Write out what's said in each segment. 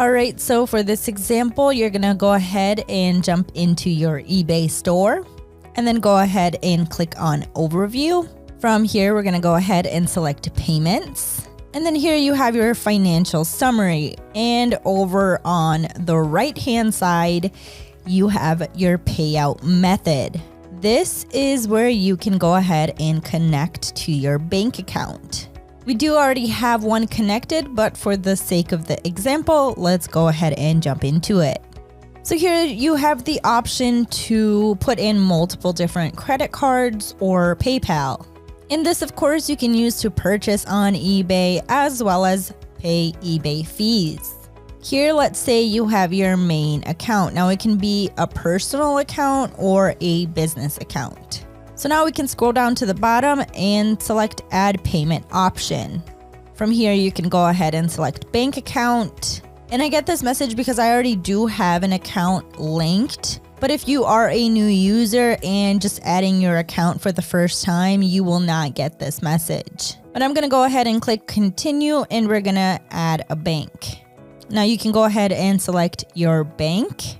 All right, so for this example, you're gonna go ahead and jump into your eBay store and then go ahead and click on Overview. From here, we're gonna go ahead and select Payments. And then here you have your financial summary. And over on the right-hand side, you have your payout method. This is where you can go ahead and connect to your bank account. We do already have one connected, but for the sake of the example, let's go ahead and jump into it. So here you have the option to put in multiple different credit cards or PayPal. And this, of course, you can use to purchase on eBay as well as pay eBay fees. Here, let's say you have your main account. Now it can be a personal account or a business account. So now we can scroll down to the bottom and select Add Payment option. From here, you can go ahead and select Bank Account. And I get this message because I already do have an account linked. But if you are a new user and just adding your account for the first time, you will not get this message. But I'm gonna go ahead and click Continue, and we're gonna add a bank. Now you can go ahead and select your bank.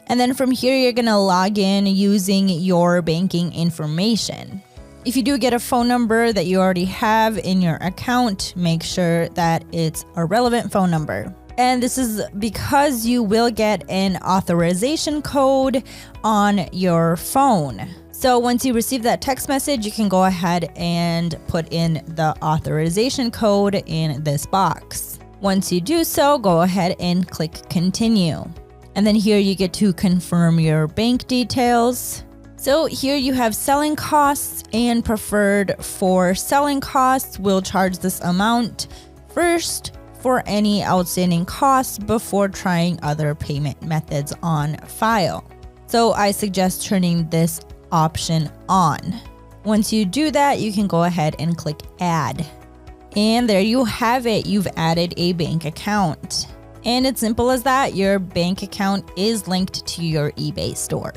And then from here, you're gonna log in using your banking information. If you do get a phone number that you already have in your account, make sure that it's a relevant phone number. And this is because you will get an authorization code on your phone. So once you receive that text message, you can go ahead and put in the authorization code in this box. Once you do so, go ahead and click Continue. And then here you get to confirm your bank details. So here you have selling costs, and preferred for selling costs, we'll charge this amount first for any outstanding costs before trying other payment methods on file. So I suggest turning this option on. Once you do that, you can go ahead and click Add. And there you have it. You've added a bank account. And it's simple as that. Your bank account is linked to your eBay store.